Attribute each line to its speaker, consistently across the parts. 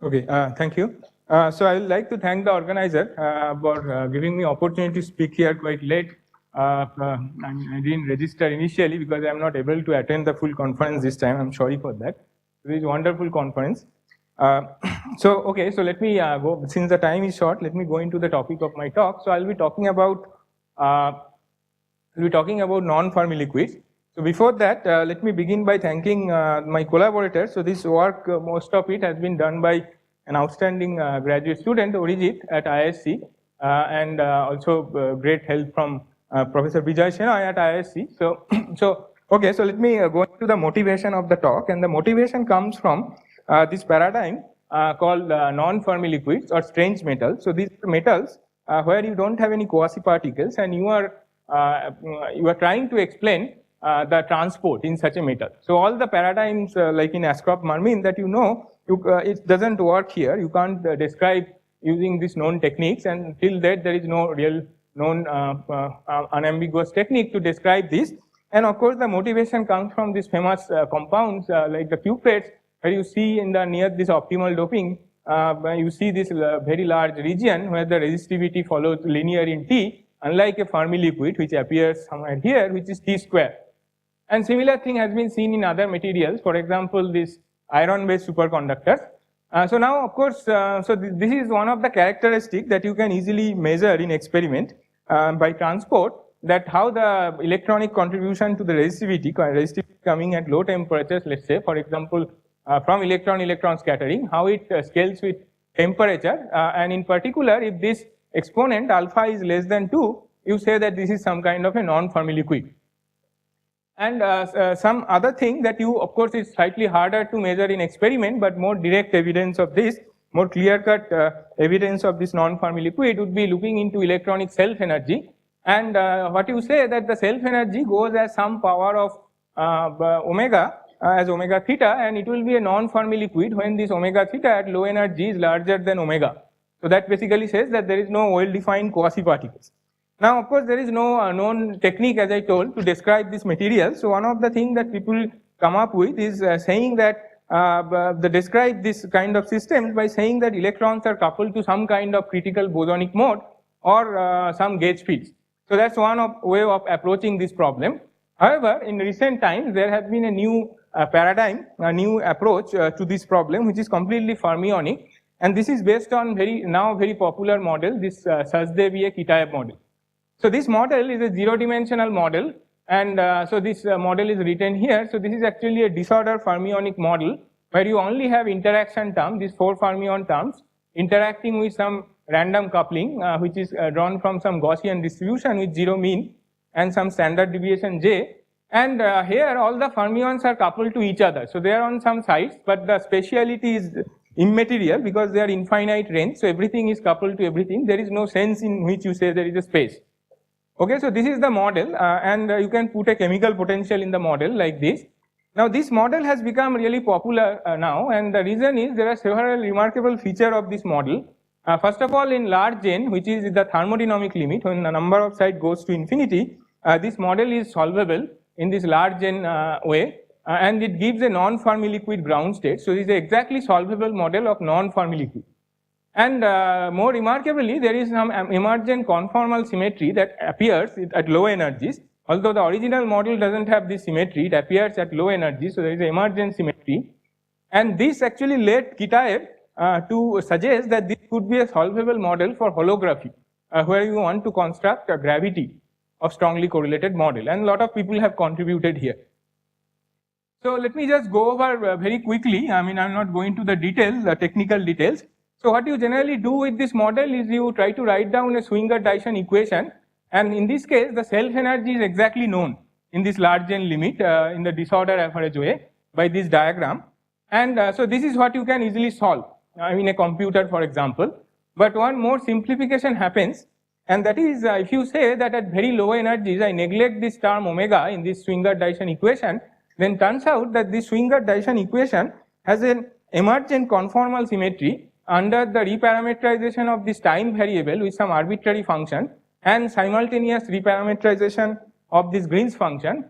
Speaker 1: Okay, thank you. So I would like to thank the organizer for giving me opportunity to speak here quite late. I didn't register initially because I am not able to attend the full conference this time. I'm sorry for that. It is a wonderful conference. So let me go. Since the time is short, let me go into the topic of my talk. So I'll be talking about non-Fermi liquids. So before that, let me begin by thanking my collaborators. So this work, most of it has been done by an outstanding graduate student, Orijit, at ISC, and also great help from Professor Vijay Shenoy at ISC. So, so let me go into the motivation of the talk, and the motivation comes from this paradigm called non-Fermi liquids or strange metals. So these are metals where you don't have any quasiparticles, and you are trying to explain the transport in such a metal. So all the paradigms like in Ashcroft-Mermin that it doesn't work here. You can't describe using these known techniques, and till that there is no real known unambiguous technique to describe this. And of course the motivation comes from these famous compounds like the cuprates, where you see in the near this optimal doping, you see this very large region where the resistivity follows linear in T, unlike a Fermi liquid which appears somewhere here, which is T square. And similar thing has been seen in other materials, for example, this iron-based superconductors. So now, of course, this is one of the characteristics that you can easily measure in experiment by transport, that how the electronic contribution to the resistivity coming at low temperatures, let's say, for example, from electron-electron scattering, how it scales with temperature, and in particular, if this exponent alpha is less than 2, you say that this is some kind of a non-Fermi liquid. And some other thing that of course, is slightly harder to measure in experiment, but more direct evidence of this, more clear-cut evidence of this non-Fermi liquid would be looking into electronic self-energy. And what you say that the self-energy goes as some power of omega, as omega theta, and it will be a non-Fermi liquid when this omega theta at low energy is larger than omega. So that basically says that there is no well-defined quasiparticles. Now, of course, there is no known technique, as I told, to describe this material. So one of the things that people come up with is saying that they describe this kind of systems by saying that electrons are coupled to some kind of critical bosonic mode or some gauge fields. So that's one way of approaching this problem. However, in recent times, there has been a new paradigm, a new approach to this problem, which is completely fermionic. And this is based on very popular model, this Sachdev-Ye-Kitaev model. So this model is a zero-dimensional model, and so this model is written here. So this is actually a disorder fermionic model where you only have interaction terms, these 4 fermion terms, interacting with some random coupling, which is drawn from some Gaussian distribution with 0 mean and some standard deviation J. And here all the fermions are coupled to each other. So they are on some sides, but the spatiality is immaterial because they are infinite range. So everything is coupled to everything. There is no sense in which you say there is a space. Okay, so this is the model, and you can put a chemical potential in the model like this. Now this model has become really popular now, and the reason is there are several remarkable features of this model. First of all, in large n, which is the thermodynamic limit, when the number of sites goes to infinity, this model is solvable in this large n way, and it gives a non-Fermi liquid ground state. So it is an exactly solvable model of non-Fermi liquid. And more remarkably, there is some emergent conformal symmetry that appears at low energies. Although the original model doesn't have this symmetry, it appears at low energy, so there is emergent symmetry. And this actually led Kitaev to suggest that this could be a solvable model for holography, where you want to construct a gravity of strongly correlated model, and a lot of people have contributed here. So let me just go over very quickly. I mean, I'm not going to the details, the technical details. So what you generally do with this model is you try to write down a Schwinger-Dyson equation, and in this case the self-energy is exactly known in this large n limit in the disorder average way by this diagram. And so this is what you can easily solve in a computer, for example. But one more simplification happens, and that is if you say that at very low energies I neglect this term omega in this Schwinger-Dyson equation, then turns out that this Schwinger-Dyson equation has an emergent conformal symmetry under the reparametrization of this time variable with some arbitrary function and simultaneous reparametrization of this Green's function,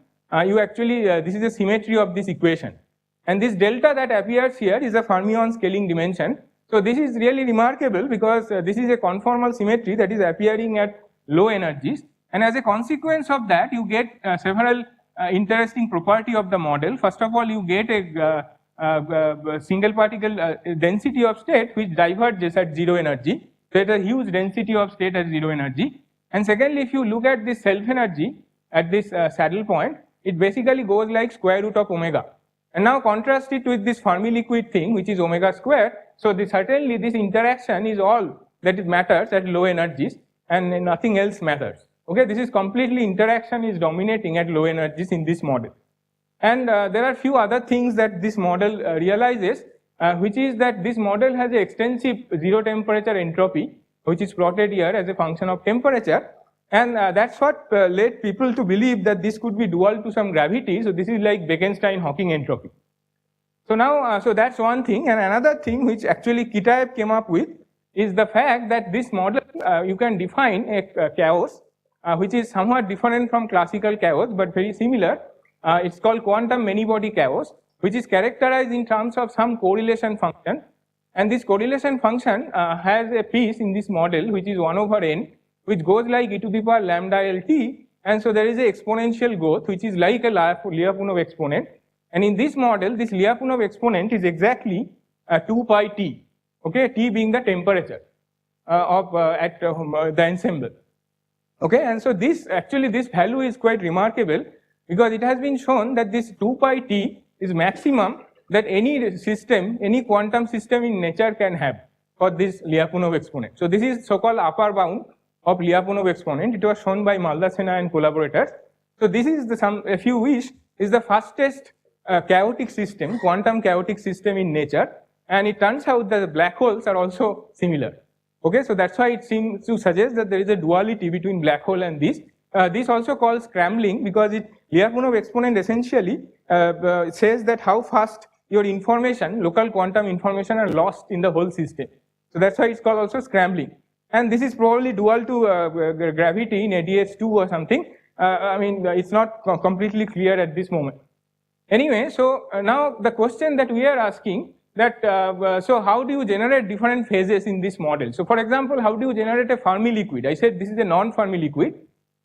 Speaker 1: you actually, this is a symmetry of this equation. And this delta that appears here is a fermion scaling dimension, So this is really remarkable because this is a conformal symmetry that is appearing at low energies, and as a consequence of that you get several interesting property of the model. First of all, you get a single particle density of state which diverges at zero energy. So it has a huge density of state at zero energy. And secondly, if you look at this self energy at this saddle point, it basically goes like square root of omega. And now contrast it with this Fermi liquid thing, which is omega square. So certainly this interaction is all that it matters at low energies, and nothing else matters. Okay, this is completely interaction is dominating at low energies in this model. And there are few other things that this model realizes, which is that this model has an extensive zero temperature entropy, which is plotted here as a function of temperature. And that's what led people to believe that this could be dual to some gravity. So this is like Bekenstein-Hawking entropy. So now, so that's one thing. And another thing which actually Kitaev came up with is the fact that this model, you can define a chaos, which is somewhat different from classical chaos, but very similar. It's called quantum many-body chaos, which is characterized in terms of some correlation function. And this correlation function has a piece in this model, which is 1 over n, which goes like e to the power lambda LT, and so there is an exponential growth, which is like a Lyapunov exponent. And in this model, this Lyapunov exponent is exactly 2 pi t, okay, t being the temperature of the ensemble. Okay, and so this value is quite remarkable because it has been shown that this 2 pi t is maximum that any system, any quantum system in nature can have for this Lyapunov exponent. So this is so-called upper bound of Lyapunov exponent. It was shown by Maldacena and collaborators. So this is if you wish, is the fastest chaotic system, quantum chaotic system in nature, and it turns out that the black holes are also similar. Okay, so that's why it seems to suggest that there is a duality between black hole and this. This also called scrambling because Lyapunov exponent essentially says that how fast your information, local quantum information, are lost in the whole system. So that's why it's called also scrambling. And this is probably dual to gravity in ADS2 or something. I mean, it's not completely clear at this moment. Anyway, so now the question that we are asking that, so how do you generate different phases in this model? So for example, how do you generate a Fermi liquid? I said this is a non-Fermi liquid.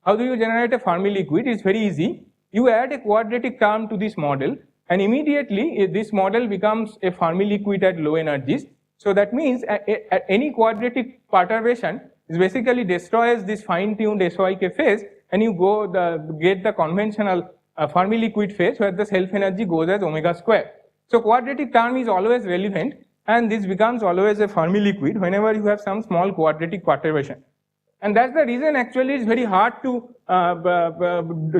Speaker 1: How do you generate a Fermi liquid? It's very easy. You add a quadratic term to this model, and immediately this model becomes a Fermi liquid at low energies. So that means any quadratic perturbation is basically destroys this fine-tuned SYK phase, and you get the conventional Fermi liquid phase where the self energy goes as omega square. So quadratic term is always relevant, and this becomes always a Fermi liquid whenever you have some small quadratic perturbation. And that's the reason actually it's very hard to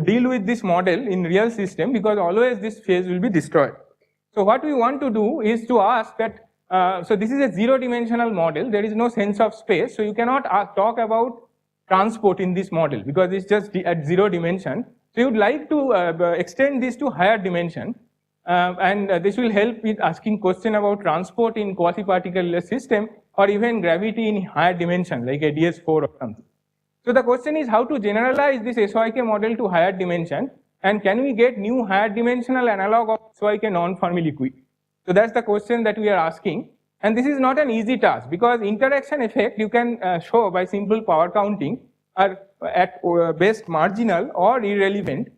Speaker 1: deal with this model in real system because always this phase will be destroyed. So what we want to do is to ask that, so this is a zero-dimensional model, there is no sense of space, so you cannot talk about transport in this model because it's just at zero dimension. So you would like to extend this to higher dimension, and this will help with asking question about transport in quasi-particleless system or even gravity in higher dimension like ADS4 or something. So the question is how to generalize this SYK model to higher dimension, and can we get new higher dimensional analog of SYK non-Fermi liquid? So that's the question that we are asking, and this is not an easy task because interaction effect you can show by simple power counting are at best marginal or irrelevant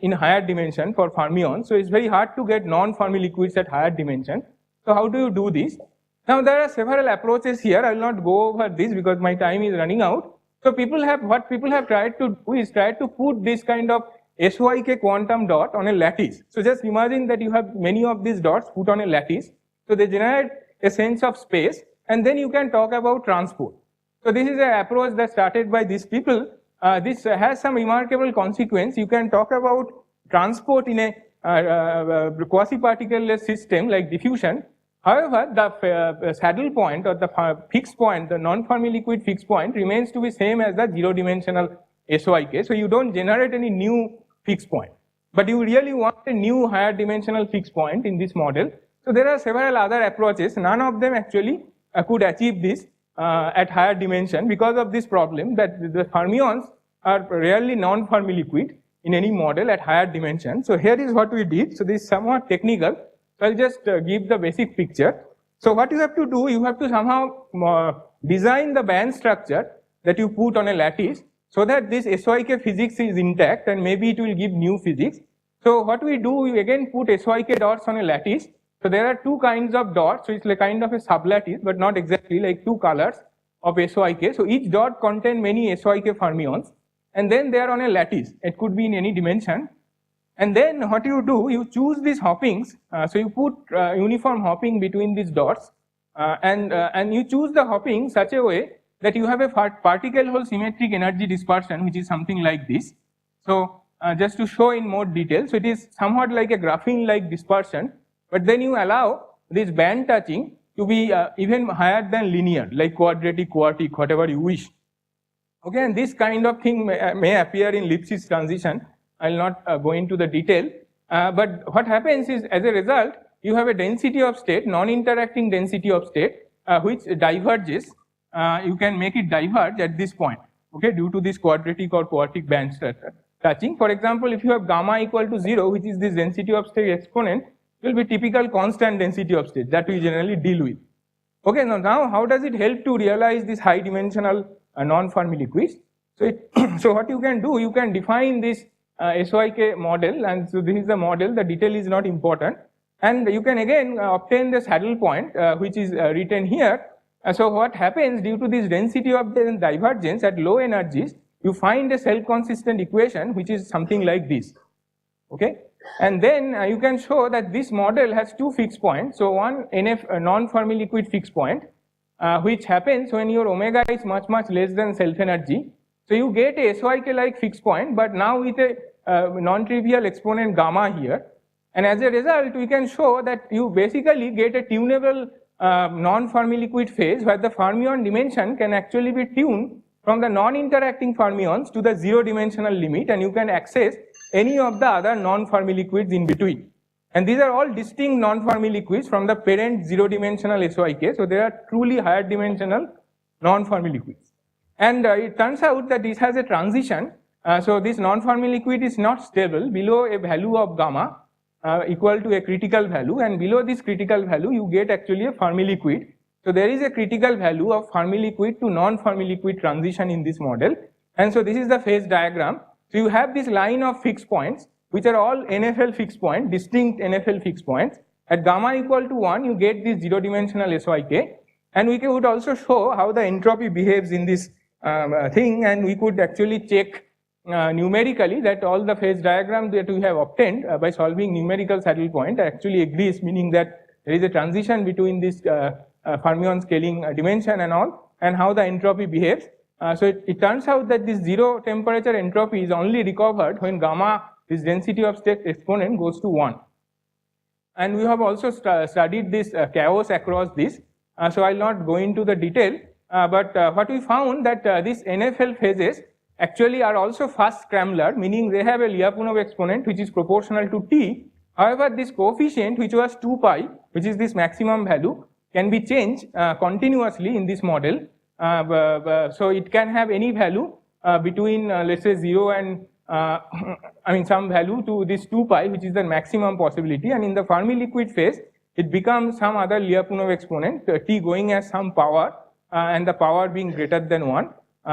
Speaker 1: in higher dimension for fermions. So it's very hard to get non-Fermi liquids at higher dimension. So how do you do this? Now there are several approaches here. I will not go over this because my time is running out. So what people have tried to do is try to put this kind of SYK quantum dot on a lattice. So just imagine that you have many of these dots put on a lattice. So they generate a sense of space, and then you can talk about transport. So this is an approach that started by these people. This has some remarkable consequence. You can talk about transport in a quasi-particleless system like diffusion. However, the saddle point or the fixed point, the non-Fermi liquid fixed point remains to be same as the zero-dimensional SYK. So you don't generate any new fixed point. But you really want a new higher dimensional fixed point in this model. So there are several other approaches. None of them actually could achieve this at higher dimension because of this problem that the fermions are rarely non-Fermi liquid in any model at higher dimension. So here is what we did. So this is somewhat technical. So I'll just give the basic picture. So what you have to do, you have to somehow design the band structure that you put on a lattice so that this SYK physics is intact and maybe it will give new physics. So what we do, we again put SYK dots on a lattice. So there are two kinds of dots, so it's like kind of a sublattice, but not exactly, like two colors of SYK. So each dot contain many SYK fermions, and then they are on a lattice. It could be in any dimension. And then what you do, you choose these hoppings. So you put uniform hopping between these dots, and you choose the hopping such a way that you have a particle hole symmetric energy dispersion, which is something like this. So just to show in more detail, so it is somewhat like a graphene-like dispersion, but then you allow this band touching to be even higher than linear, like quadratic, quartic, whatever you wish. Okay, and this kind of thing may appear in Lifshitz transition. I will not go into the detail, but what happens is, as a result, you have a density of state, non-interacting density of state, which diverges. You can make it diverge at this point, okay, due to this quadratic or quartic band touching. For example, if you have gamma equal to 0, which is this density of state exponent, it will be typical constant density of state that we generally deal with. Okay, now how does it help to realize this high dimensional non-Fermi liquids? So, so what you can do, you can define this SYK model, and so this is the model, the detail is not important, and you can again obtain the saddle point which is written here. So what happens, due to this density of the divergence at low energies, you find a self-consistent equation which is something like this, okay, and then you can show that this model has two fixed points. So one NF non-Fermi liquid fixed point which happens when your omega is much less than self energy. So you get a SYK like fixed point, but now with a non-trivial exponent gamma here, and as a result we can show that you basically get a tunable non-Fermi liquid phase where the fermion dimension can actually be tuned from the non-interacting fermions to the zero-dimensional limit, and you can access any of the other non-Fermi liquids in between. And these are all distinct non-Fermi liquids from the parent zero-dimensional SYK, so they are truly higher dimensional non-Fermi liquids. And it turns out that this has a transition, so this non-Fermi liquid is not stable below a value of gamma equal to a critical value, and below this critical value you get actually a Fermi liquid. So there is a critical value of Fermi liquid to non-Fermi liquid transition in this model, and so this is the phase diagram. So you have this line of fixed points which are all NFL fixed points, distinct NFL fixed points. At gamma equal to 1 you get this zero-dimensional SYK, and we could also show how the entropy behaves in this thing, and we could actually check numerically that all the phase diagrams that we have obtained by solving numerical saddle point actually agrees, meaning that there is a transition between this fermion scaling dimension and all, and how the entropy behaves. So it turns out that this zero temperature entropy is only recovered when gamma, this density of state exponent, goes to 1. And we have also studied this chaos across this, so I will not go into the detail, but what we found that these NFL phases actually are also fast scrambler, meaning they have a Lyapunov exponent which is proportional to t. However, this coefficient, which was 2 pi, which is this maximum value, can be changed continuously in this model. So it can have any value between let's say 0 and some value to this 2 pi, which is the maximum possibility, and in the Fermi liquid phase it becomes some other Lyapunov exponent, t going as some power and the power being greater than 1.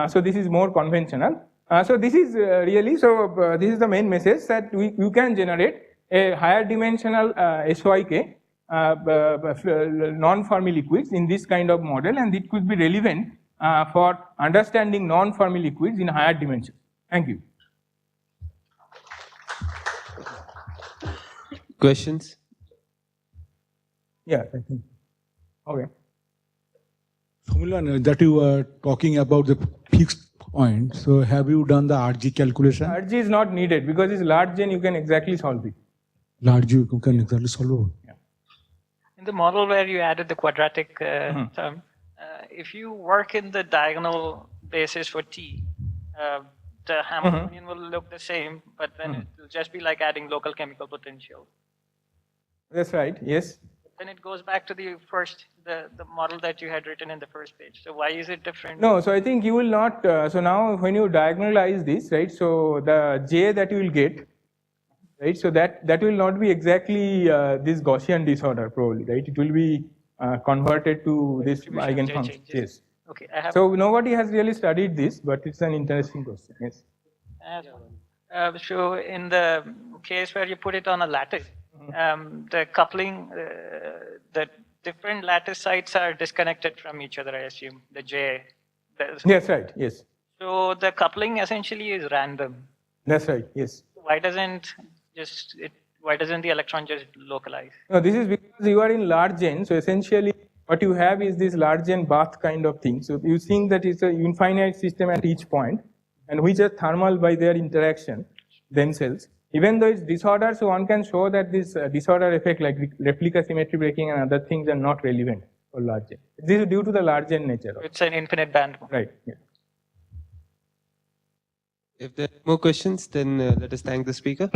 Speaker 1: So this is more conventional. So this is really, so this is the main message, that you can generate a higher dimensional SYK non-Fermi liquids in this kind of model, and it could be relevant for understanding non-Fermi liquids in higher dimensions. Thank you.
Speaker 2: Questions?
Speaker 1: Yeah, thank you. Okay.
Speaker 3: Sumilan, that you were talking about the fixed point, so have you done the RG calculation?
Speaker 1: RG is not needed because it's large and you can exactly solve it.
Speaker 3: Large you can exactly solve it.
Speaker 1: Yeah.
Speaker 4: In the model where you added the quadratic term, if you work in the diagonal basis for t, the Hamiltonian will look the same, but then it will just be like adding local chemical potential.
Speaker 1: That's right, yes.
Speaker 4: Then it goes back to the first, the model that you had written in the first page. So why is it different?
Speaker 1: No, so I think you will not, so now when you diagonalize this, right, so the J that you will get, right, so that will not be exactly this Gaussian disorder probably, right, it will be converted to this
Speaker 4: Distribution of J
Speaker 1: eigenfunction.
Speaker 4: changes.
Speaker 1: Yes.
Speaker 4: Okay, I have.
Speaker 1: So nobody has really studied this, but it's an interesting question. Yes.
Speaker 4: So in the case where you put it on a lattice, the coupling, the different lattice sites are disconnected from each other, I assume, the J.
Speaker 1: Yes, right, yes.
Speaker 4: So the coupling essentially is random.
Speaker 1: That's right, yes.
Speaker 4: Why doesn't the electron just localize?
Speaker 1: No, this is because you are in large N, so essentially what you have is this large N bath kind of thing. So you think that it's an infinite system at each point, and which are thermal by their interaction themselves. Even though it's disorder, so one can show that this disorder effect like replica symmetry breaking and other things are not relevant for large N. This is due to the large N nature.
Speaker 4: It's an infinite band.
Speaker 1: Right. Yeah.
Speaker 2: If there are more questions, then let us thank the speaker.